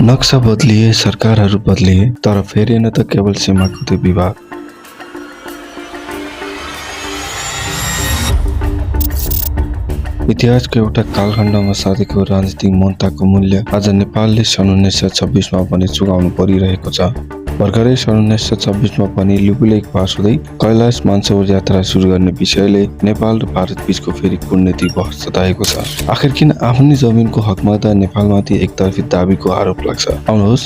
नक्सा बदलिए, सरकारहरू बदलिए, तर फेरिएन त केवल सीमाको त्यो विवाद। इतिहासको एउटा कालखण्डमा साथीको राजनीतिक ममताको मूल्य आज नेपालले सन् 1926 मा पनि चुकाउनु परिरहेको छ। भर्खरै सन् 1926 मा पनि लिपुलेख पास हुँदै कैलाश मानसरोवर यात्रा सुरु गर्ने विषयले नेपाल र भारत बीचको फेरि कूटनीतिक बहस सताएको छ। आखिर किन आफ्नै जमिनको हकमा त नेपालमाथि एकतर्फी दाबीको आरोप लाग्छ? आउनुहोस्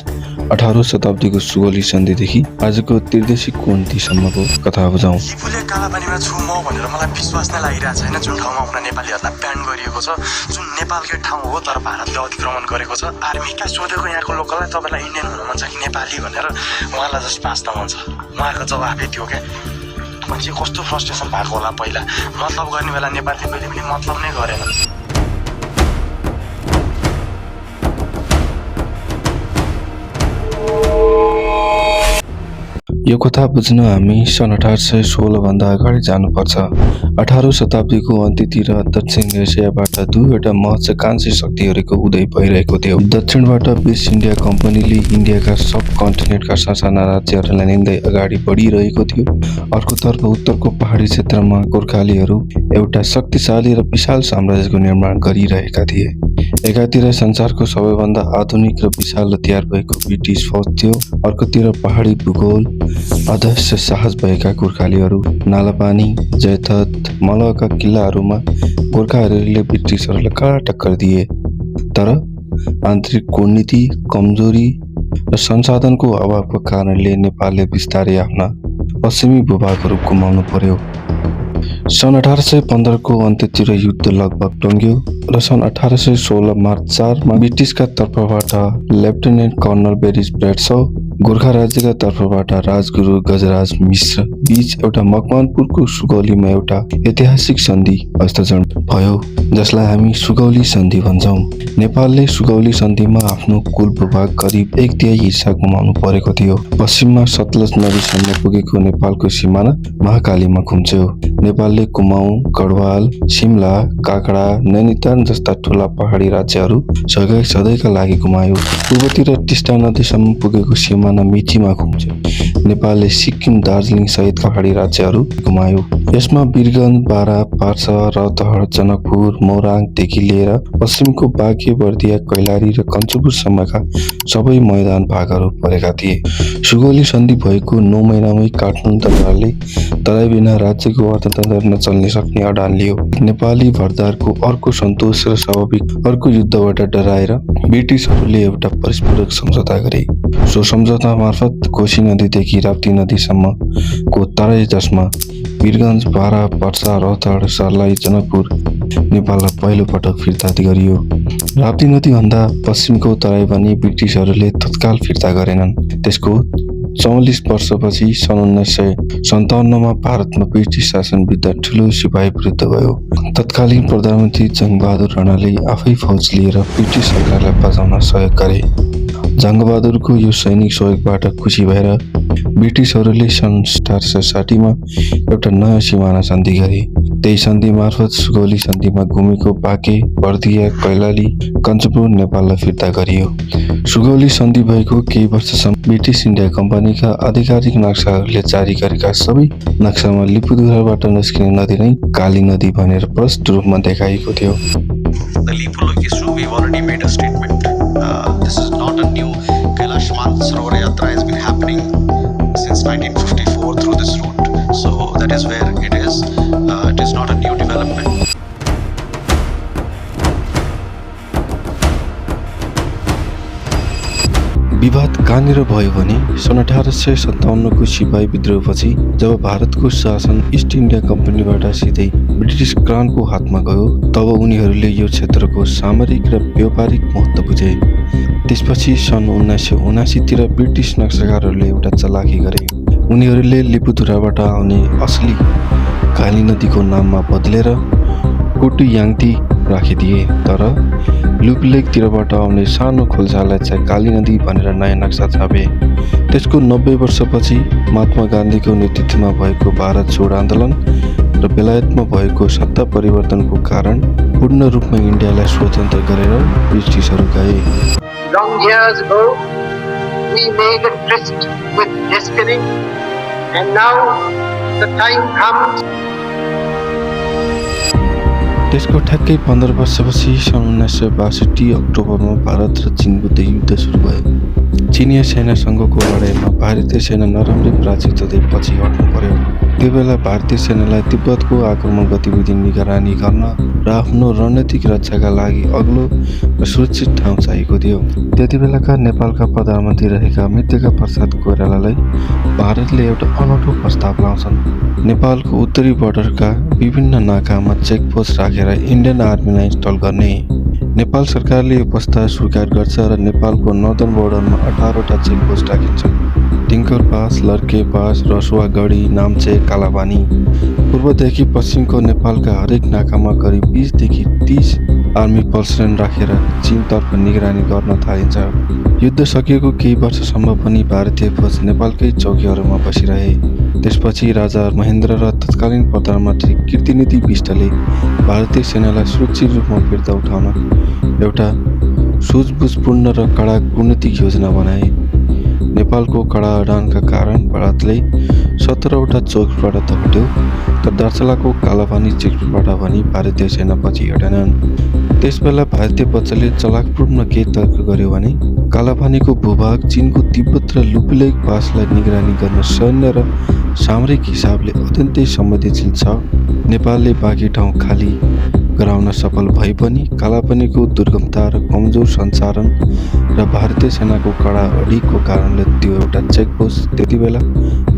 18औं शताब्दीको सुगौली सन्धिदेखि आजको त्रिदेशी कूटनीतिसम्मको कथा बुझाउँ। लिपुलेख कालापानीमा छु म भनेर मलाई विश्वास नै लागिरहेको छैन। जुन ठाउँमा आफ्ना नेपालीहरूलाई ब्यान गरिएको छ, जुन नेपालकै ठाउँ हो तर भारतले अतिक्रमण गरेको छ। आर्मीका सोधेको यहाँको लोकललाई तपाईँलाई इन्डियन हुन मन छ कि नेपाली भनेर उहाँलाई जस्ट बाँच्न मन छ। उहाँको जवाफै थियो क्या। मान्छे कस्तो फ्रस्ट्रेसन भएको होला। पहिला मतलब गर्ने बेला नेपालले कहिले पनि मतलब नै गरेन। यो कथा बुझ्न हामी सन् 1816 भन्दा अगाडि जानुपर्छ। 18औं शताब्दीको अन्त्यतिर दक्षिण एसियाबाट दुईवटा महत्त्वाकांक्षी शक्तिहरूको उदय भइरहेको थियो। दक्षिणबाट वेस्ट इन्डिया कम्पनीले इन्डियाका सब कन्टिनेन्टका ससाना राज्यहरूलाई लिँदै अगाडि बढिरहेको थियो। अर्कोतर्फ उत्तरको पहाडी क्षेत्रमा गोर्खालीहरू एउटा शक्तिशाली र विशाल साम्राज्यको निर्माण गरिरहेका थिए। एकातिर संसारको सबैभन्दा आधुनिक र विशाल हतियार भएको ब्रिटिस फौज थियो, अर्कोतिर पहाडी भूगोल, अदृश्य साहस भएका गोर्खालीहरू। नालापानी, जयथत, मलहका किल्लाहरूमा गोर्खाहरूले ब्रिटिसहरूलाई कडा टक्कर दिए। तर आन्तरिक कूटनीति, कमजोरी र संसाधनको अभावको कारणले नेपालले बिस्तारै आफ्ना पश्चिमी भूभागहरू गुमाउनु पर्यो। सन् 1815 को अन्त्यतिर युद्ध लगभग टुङ्ग्यो र सन् 1816 मार्च 4 मा ब्रिटिसका तर्फबाट लेफ्टिनेन्ट कर्नल बेरिस ब्रेडसो, गोर्खा राज्यका तर्फबाट राजगुरु गजराज मिश्र बीच एउटा मकवानपुरको सुगौलीमा एउटा ऐतिहासिक सन्धि हस्ताक्षर भयो, जसलाई हामी सुगौली सन्धि भन्छौँ। नेपालले सुगौली सन्धिमा आफ्नो कुल भूभाग करिब 1/3 हिस्सा गुमाउनु परेको थियो। पश्चिममा सतलज नदीसम्म पुगेको नेपालको सिमाना महाकालीमा खुम्च्यो। नेपालले कुमाऊँ, गढवाल, सिमला, काकडा, नैनीताल जस्ता ठूला पहाडी राज्यहरू सधैँका लागि गुमायो। पूर्वतिर टिस्टा नदीसम्म पुगेको सिमाना मेचीमा खुम्च्यो। नेपालले सिक्किम, दार्जिलिङ सहितका पहाडी राज्यहरू गुमायो। यसमा वीरगञ्ज, बारा, पार्सा, रौतहट, जनकपुर, मोराङदेखि लिएर पश्चिमको बाँके, बर्दिया, कैलाली र कञ्चनपुरसम्मका सबै मैदान भागहरू परेका थिए। सुगौली सन्धि भएको 9 महिनामै काठमाडौँ दरबारले तराई बिना राज्यको अर्थतन्त्र नचल्ने सक्ने अडान लियो। नेपाली भरदारको अर्को सन्तोष र स्वाभाविक अर्को युद्धबाट डराएर ब्रिटिसहरूले एउटा परिपूरक सम्झौता गरे। सो सम्झौता मार्फत कोशी नदीदेखि राप्ती नदीसम्मको तराई, जसमा वीरगञ्ज, बारा, पर्सा, रौतहट, सर्लाही, जनकपुर नेपाललाई पहिलो पटक फिर्ता गरियो। राप्ती नदीभन्दा पश्चिमको तराई पनि ब्रिटिसहरूले तत्काल फिर्ता गरेनन्। त्यसको 44 वर्षपछि सन् 1957 मा भारतमा ब्रिटिस शासन विरुद्ध ठूलो सिपाही विरुद्ध भयो। तत्कालीन प्रधानमन्त्री जङ्गबहादुर राणाले आफै फौज लिएर ब्रिटिस सरकारलाई बचाउन सहयोग गरे। जङ्गबहादुरको यो सैनिक सहयोगबाट खुसी भएर ब्रिटिसहरूले सन् 1860 मा एउटा नयाँ सिमाना सन्धि गरे। त्यही सन्धि मार्फत सुगौली सन्धिमा गुमेको बाँके, बर्दिया, कैलाली, कञ्चनपुर नेपाललाई फिर्ता गरियो। सुगौली सन्धि भएको केही वर्षसम्म ब्रिटिस इन्डिया कम्पनीका आधिकारिक नक्साहरूले जारी गरेका सबै नक्सामा लिपुद्वारबाट निस्किने नदी नै काली नदी भनेर प्रष्ट रूपमा देखाइएको थियो। The Lipulekh issue, we've already made a statement. This is not a new. Kailash Mansarovar Yatra has been happening since 1954 through this route. So that is where it is. It is not a new development. विवाद कहाँनिर भयो भने सन् 1857 को सिपाही विद्रोहपछि जब भारतको शासन east India कम्पनीबाट सिधै ब्रिटिस क्राउनको हातमा गयो, तब उनीहरूले यो क्षेत्रको सामरिक र व्यापारिक महत्त्व बुझे। त्यसपछि सन् 1979 तिर ब्रिटिस नक्साकारहरूले एउटा चलाखी गरे। उनीहरूले लिपुद्वारबाट आउने असली काली नदीको नाममा बदलेर कोटुयाङ्ती राखिदिए, तर लिपुलेखतिरबाट आउने सानो खोल्सालाई चाहिँ काली नदी भनेर नयाँ नक्सा छापे। त्यसको 90 वर्षपछि महात्मा गान्धीको नेतृत्वमा भएको भारत छोड आन्दोलन र बेलायतमा भएको सत्ता परिवर्तनको कारण पूर्ण रूपमा इन्डियालाई स्वतन्त्र गरेर ब्रिटिसहरू गए। long years ago, we made a tryst with destiny, and now the time comes. त्यसको ठ्याक्कै 15 वर्षपछि सन् 1962 अक्टोबरमा भारत र चीनको युद्ध सुरु भयो। चिनिया सेनासँगको लडाइँमा भारतीय सेना नराम्रै पराजित हुँदै पछि हट्नु पर्यो। त्यो बेला भारतीय सेनालाई तिब्बतको आक्रमण गतिविधि निगरानी गर्न र आफ्नो रणनीतिक रक्षाका लागि अग्लो र सुरक्षित ठाउँ चाहिएको थियो। त्यति बेलाका नेपालका प्रधानमन्त्री रहेका मृत्युका प्रसाद कोइरालालाई भारतले एउटा अनौठो प्रस्ताव लाउँछन्। नेपालको उत्तरी बोर्डरका विभिन्न नाकामा चेकपोस्ट राखेर इन्डियन आर्मीलाई इन्स्टल गर्ने। नेपाल सरकारले यो प्रस्ताव स्वीकार गर्छ र नेपालको नर्दन बोर्डरमा 18वटा चेकपोस्ट राखिन्छन्। Tinkar pass, लर्के pass, Rasuwagadhi, Namche, Kalapani. पूर्वदेखि पश्चिमको नेपालका हरेक नाकामा करिब 20 देखि 30 आर्मी पर्सनल राखेर चीनतर्फ निगरानी गर्न थालिन्छ। युद्ध सकिएको केही वर्षसम्म पनि भारतीय फौज नेपालकै चौकीहरूमा बसिरहे। त्यसपछि राजा महेन्द्र र तत्कालीन प्रधानमन्त्री कीर्तिनिधि बिष्टले भारतीय सेनालाई सुरक्षित रूपमा फिर्ता उठाउन एउटा सुझबुझपूर्ण र कडा कूटनीतिक योजना बनाए। नेपालको कडा अडानका कारण भारतले 17वटा चेकपोस्टबाट त हट्यो, तर दार्चुलाको कालापानी चेकपोस्टबाट पनि भारतीय सेना पछि हटेनन्। त्यसबेला भारतीय पक्षले चलाकपूर्ण के तर्क गर्यो भने कालापानीको भूभाग चीनको तिब्बत र लुपुलेक पासलाई निगरानी गर्न सैन्य र सामरिक हिसाबले अत्यन्तै संवेदनशील छ। नेपालले बाँकी ठाउँ खाली गराउन सफल भए पनि कालापानीको दुर्गमता र कमजोर सञ्चालन र भारतीय सेनाको कडा अडीको कारणले त्यो एउटा चेकपोस्ट त्यति बेला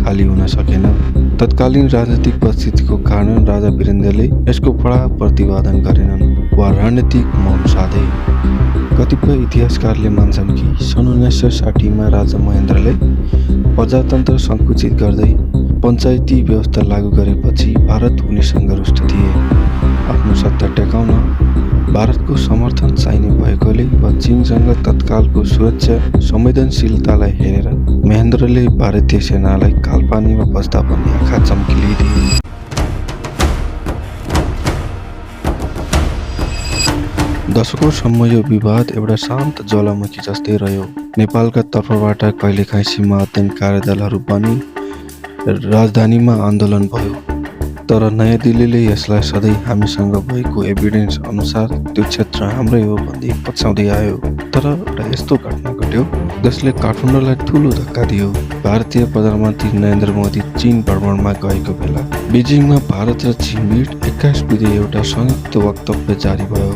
खाली हुन सकेन। तत्कालीन राजनीतिक परिस्थितिको कारण राजा वीरेन्द्रले यसको बडा प्रतिवादन गरेनन् वा रणनीतिक मौन साधे। कतिपय इतिहासकारले मान्छन् कि सन् 1960मा राजा महेन्द्रले प्रजातन्त्र सङ्कुचित गर्दै पञ्चायती व्यवस्था लागू गरेपछि भारत उनीसँग रुष्ट थिए। आफ्नो सत्ता टेकाउन भारतको समर्थन चाहिने भएकोले वा चीनसँग तत्कालको सुरक्षा संवेदनशीलतालाई हेरेर महेन्द्रले भारतीय सेनालाई कालपानीमा बस्दा पनि आँखा चम्किलिदिए। दशकौँसम्म यो विवाद एउटा शान्त ज्वालामुखी जस्तै रह्यो। नेपालका तर्फबाट कहिलेकाहीँ सीमा अध्ययन कार्यदलहरू बनी राजधानीमा आन्दोलन भयो, तर नयाँ दिल्लीले यसलाई सधैँ हामीसँग भएको एभिडेन्स अनुसार त्यो क्षेत्र हाम्रै हो भन्दै पछ्याउँदै आयो। तर एउटा यस्तो घटना घट्यो जसले काठमाडौँलाई ठुलो धक्का दियो। भारतीय प्रधानमन्त्री नरेन्द्र मोदी चीन भ्रमणमा गएको बेला बेजिङमा भारत र चीनबीच 21 बुँदे एउटा संयुक्त वक्तव्य जारी भयो।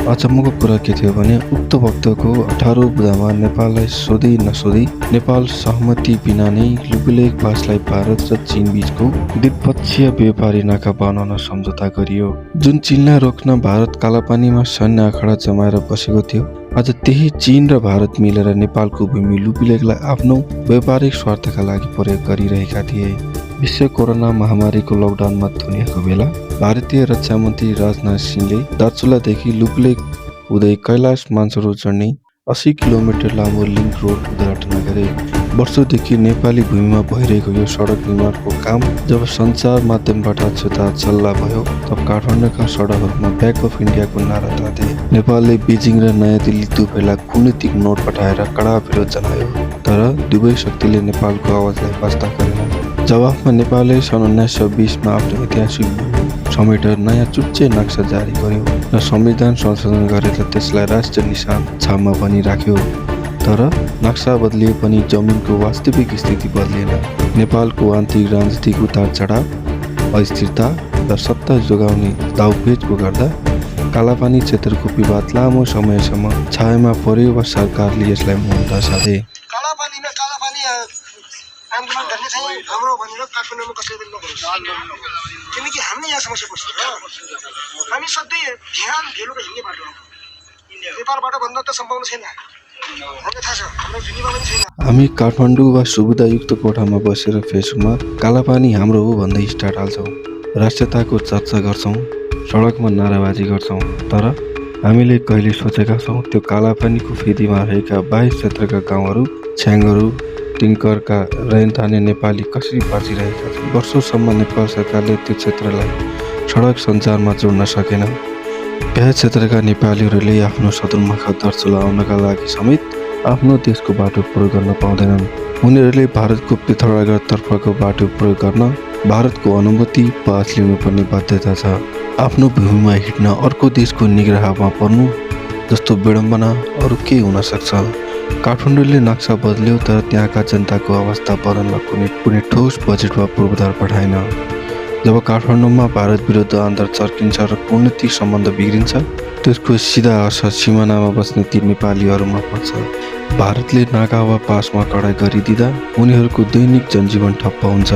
अचम्मको कुरा के थियो भने उक्त वक्तव्यको 18औं बुँदामा नेपाललाई सोधी नसोधी नेपाल सहमति बिना नै लुपुलेक पासलाई भारत र चीन बीचको द्विपक्षीय व्यापारी नाका बनाउन सम्झौता गरियो। जुन चीनलाई रोक्न भारत कालापानीमा सैन्य अखाडा जमाएर बसेको थियो, आज त्यही चीन र भारत मिलेर नेपालको भूमि लुपुलेकलाई आफ्नो व्यापारिक स्वार्थका लागि प्रयोग गरिरहेका थिए। विश्व कोरोना महामारीको लकडाउनमा थुनिएको बेला भारतीय रक्षा मन्त्री राजनाथ सिंहले दार्चुलादेखि लुपुलेक हुँदै कैलाश मानसरोवर जोड्ने 80 किलोमिटर लामो लिङ्क रोड उद्घाटन गरे। वर्षौंदेखि नेपाली भूमिमा भइरहेको यो सडक निर्माणको काम जब सञ्चार माध्यमबाट छुताछल्ला भयो, तब काठमाडौँका सडकहरूमा ब्याक अफ इन्डियाको नारा ताते। नेपालले बेजिङ र नयाँ दिल्ली दुवैलाई कूटनीतिक नोट पठाएर कडा विरोध जनायो, तर दुवै शक्तिले नेपालको आवाजलाई वास्ता गरेनन्। जवाफमा नेपालले सन् 1920मा आफ्नो ऐतिहासिक समेटेर नयाँ चुच्चे नक्सा जारी गर्यो र संविधान संशोधन गरेर त्यसलाई राष्ट्रिय निशान छापमा पनि राख्यो। तर नक्सा बदलिए पनि जमिनको वास्तविक स्थिति बदलिएन। नेपालको आन्तरिक राजनीतिक उतार चढाव, अस्थिरता र सत्ता जोगाउने दाउपेचको गर्दा कालापानी क्षेत्रको विवाद लामो समयसम्म छायामा पर्यो वा सरकारले यसलाई मौन साधे। आन्दोलन गर्ने चाहिँ हाम्रो भनेर काठमाडौँमा कसैले पनि नगरोस्, किनकि हामीले यहाँ समस्या पर्छ। हामी सधैँ ध्यान ढिलोको हिँड्ने बाटो हो। नेपालबाट भन्दा त सम्भावना छैन, हामीलाई थाहा छ, हाम्रो जुनीमा पनि छैन। हामी काठमाडौँ वा सुविधायुक्त कोठामा बसेर फेसबुकमा कालापानी हाम्रो हो भन्दै स्टार्ट हाल्छौँ, राष्ट्रियताको चर्चा गर्छौँ, सडकमा नाराबाजी गर्छौँ, तर हामीले कहिले सोचेका छौँ त्यो कालापानीको फेदीमा रहेका बाह्य क्षेत्रका गाउँहरू, छ्याङहरू, टिङ्करका रहनताने नेपाली कसरी बाँचिरहेका छन्। वर्षौंसम्म नेपाल सरकारले त्यो क्षेत्रलाई सडक सञ्चारमा जोड्न सकेन। बाह्य क्षेत्रका नेपालीहरूले आफ्नो सदरमुकाम दार्चुला आउनका लागि समेत आफ्नो देशको बाटो प्रयोग गर्न पाउँदैनन्। उनीहरूले भारतको पिथौरागढतर्फको बाटो प्रयोग गर्न भारतको अनुमति पास लिनुपर्ने बाध्यता छ। आफ्नो भूमिमा हिँड्न अर्को देशको निग्राहमा पर्नु जस्तो विडम्बना अरू के हुन सक्छ? काठमाडौँले नक्सा बदल्यो तर त्यहाँका जनताको अवस्था बदल्न कुनै ठोस बजेट वा पूर्वाधार पठाएन। जब काठमाडौँमा भारत विरुद्ध आन्दोलन चर्किन्छ र कूटनीतिक सम्बन्ध बिग्रिन्छ, त्यसको सिधा असर सिमानामा बस्ने ती नेपालीहरूमा पर्छ। भारतले नागा वा पासमा कडाइ गरिदिँदा उनीहरूको दैनिक जनजीवन ठप्प हुन्छ।